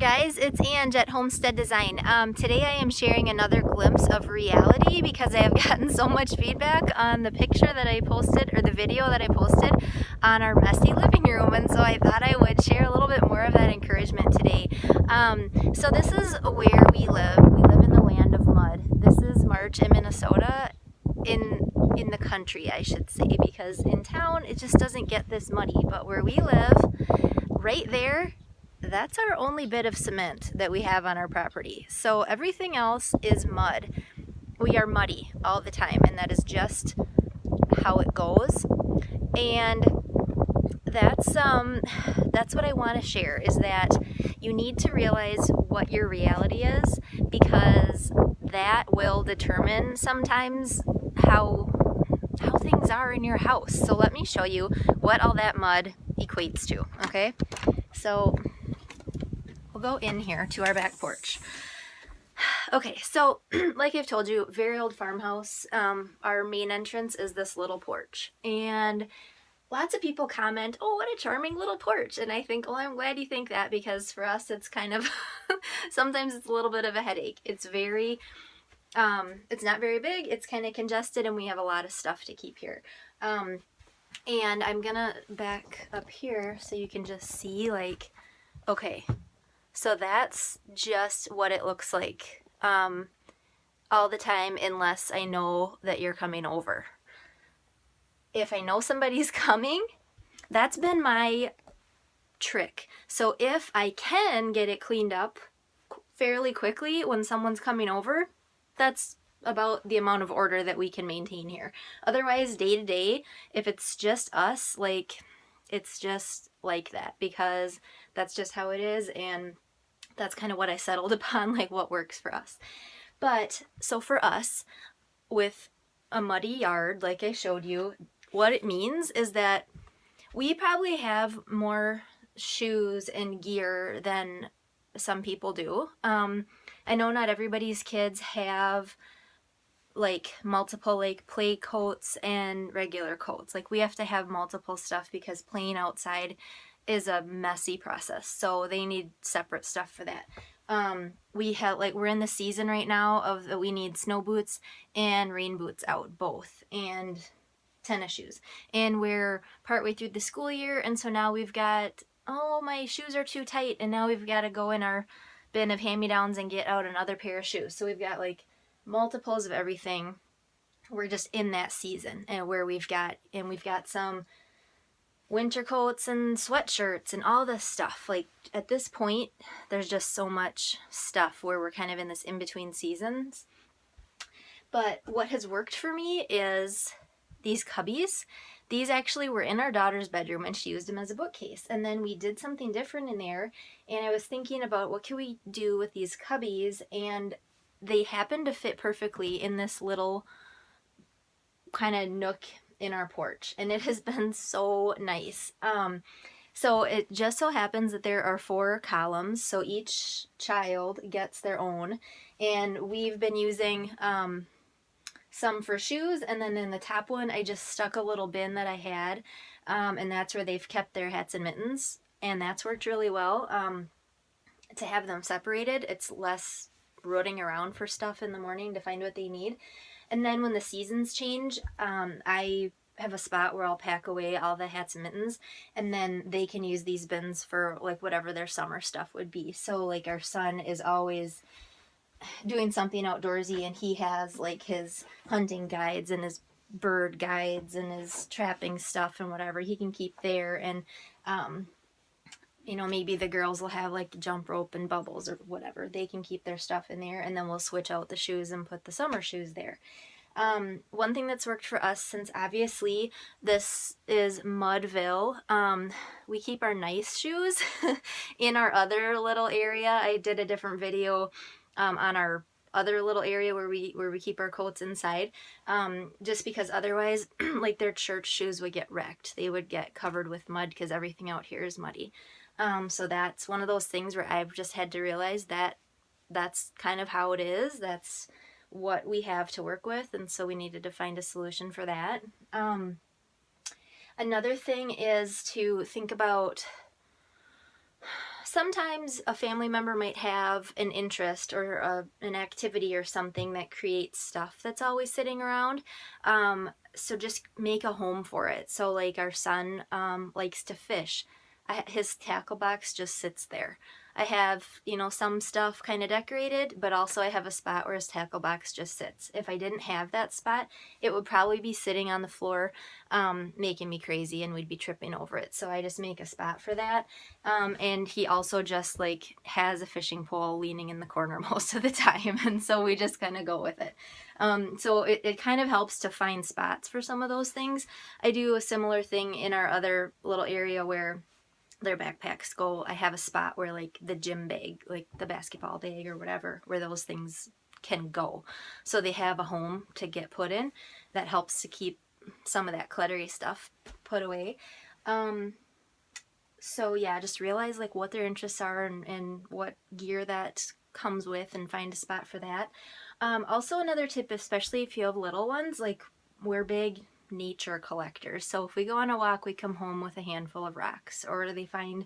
guys, it's Ange at Homestead Design. Today I am sharing another glimpse of reality because I have gotten so much feedback on the picture that I posted, or the video that I posted on our messy living room, and so I thought I would share a little bit more of that encouragement today. So this is where we live. We live in the land of mud. This is March in Minnesota, in the country I should say, because in town it just doesn't get this muddy, but where we live, right there, that's our only bit of cement that we have on our property. So everything else is mud. We are muddy all the time, and that is just how it goes. And that's what I want to share, is that you need to realize what your reality is, because that will determine sometimes how things are in your house. So let me show you what all that mud equates to, okay? So we'll go in here to our back porch. Okay, so like I've told you, very old farmhouse. Our main entrance is this little porch, and lots of people comment, "Oh, what a charming little porch." And I think, well, I'm glad you think that, because for us it's kind of sometimes it's a little bit of a headache. It's very it's not very big, it's kind of congested, and we have a lot of stuff to keep here. And I'm gonna back up here so you can just see, like, okay, so that's just what it looks like all the time, unless I know that you're coming over. If I know somebody's coming, that's been my trick. So if I can get it cleaned up fairly quickly when someone's coming over, that's about the amount of order that we can maintain here. Otherwise, day to day, if it's just us, like, it's just like that, because that's just how it is, and that's kind of what I settled upon, like what works for us. But so for us, with a muddy yard, like I showed you, what it means is that we probably have more shoes and gear than some people do. I know not everybody's kids have like multiple like play coats and regular coats. Like, we have to have multiple stuff because playing outside is a messy process, so they need separate stuff for that. We have, like, we're in the season right now of that we need snow boots and rain boots out, both, and tennis shoes, and we're partway through the school year, and so now we've got, oh, my shoes are too tight, and now we've got to go in our bin of hand-me-downs and get out another pair of shoes. So we've got like multiples of everything. We're just in that season, and where we've got some winter coats and sweatshirts and all this stuff. Like, at this point, there's just so much stuff where we're kind of in this in-between seasons. But what has worked for me is these cubbies. These actually were in our daughter's bedroom, and she used them as a bookcase. And then we did something different in there, and I was thinking about what can we do with these cubbies, and they happen to fit perfectly in this little kind of nook in our porch, and it has been so nice. So it just so happens that there are 4 columns, so each child gets their own, and we've been using some for shoes, and then in the top one I just stuck a little bin that I had, and that's where they've kept their hats and mittens, and that's worked really well. To have them separated, it's less rooting around for stuff in the morning to find what they need. And then when the seasons change, I have a spot where I'll pack away all the hats and mittens, and then they can use these bins for like whatever their summer stuff would be. So like, our son is always doing something outdoorsy, and he has like his hunting guides and his bird guides and his trapping stuff and whatever he can keep there. And you know, maybe the girls will have like jump rope and bubbles or whatever. They can keep their stuff in there, and then we'll switch out the shoes and put the summer shoes there. One thing that's worked for us, since obviously this is Mudville, we keep our nice shoes in our other little area. I did a different video on our other little area where we keep our coats inside, just because otherwise like their church shoes would get wrecked. They would get covered with mud because everything out here is muddy. So that's one of those things where I've just had to realize that that's kind of how it is. That's what we have to work with, and so we needed to find a solution for that. Another thing is to think about sometimes a family member might have an interest or an activity or something that creates stuff that's always sitting around. So just make a home for it. So like our son likes to fish. His tackle box just sits there. I have, you know, some stuff kind of decorated, but also I have a spot where his tackle box just sits. If I didn't have that spot, it would probably be sitting on the floor, making me crazy, and we'd be tripping over it. So I just make a spot for that. And he also just like has a fishing pole leaning in the corner most of the time. And so we just kind of go with it. So it kind of helps to find spots for some of those things. I do a similar thing in our other little area where their backpacks go. I have a spot where like the gym bag, like the basketball bag or whatever, where those things can go. So they have a home to get put in. That helps to keep some of that cluttery stuff put away. So yeah, just realize like what their interests are and what gear that comes with, and find a spot for that. Also another tip, especially if you have little ones, like we're big nature collectors. So if we go on a walk, we come home with a handful of rocks, or they find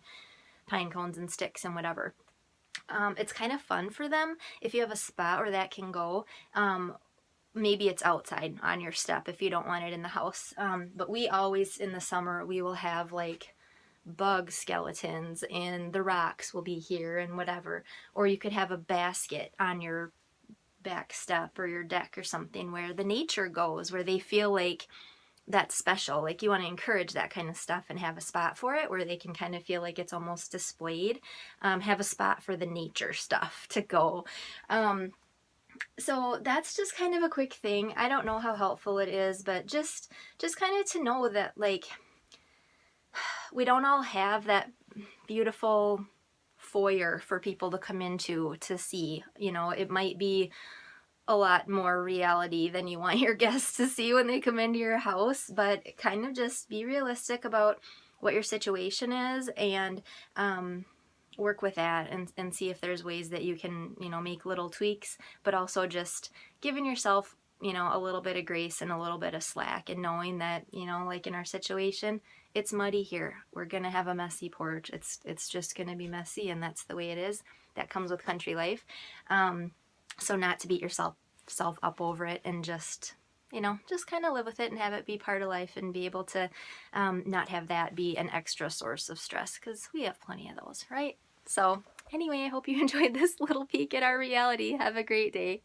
pine cones and sticks and whatever. It's kind of fun for them if you have a spot where that can go. Maybe it's outside on your step if you don't want it in the house. But we always, in the summer, we will have like bug skeletons, and the rocks will be here and whatever. Or you could have a basket on your back step or your deck or something where the nature goes, where they feel like that's special. Like you want to encourage that kind of stuff and have a spot for it where they can kind of feel like it's almost displayed. Have a spot for the nature stuff to go. So that's just kind of a quick thing. I don't know how helpful it is, but just kind of to know that like we don't all have that beautiful foyer for people to come into to see. You know, it might be a lot more reality than you want your guests to see when they come into your house, but kind of just be realistic about what your situation is, and work with that, and see if there's ways that you can, you know, make little tweaks, but also just giving yourself, you know, a little bit of grace and a little bit of slack, and knowing that, you know, like in our situation, it's muddy here. We're gonna have a messy porch. It's just gonna be messy, and that's the way it is. That comes with country life. So not to beat yourself up over it, and just, you know, just kind of live with it and have it be part of life, and be able to not have that be an extra source of stress, because we have plenty of those, right? So anyway, I hope you enjoyed this little peek at our reality. Have a great day.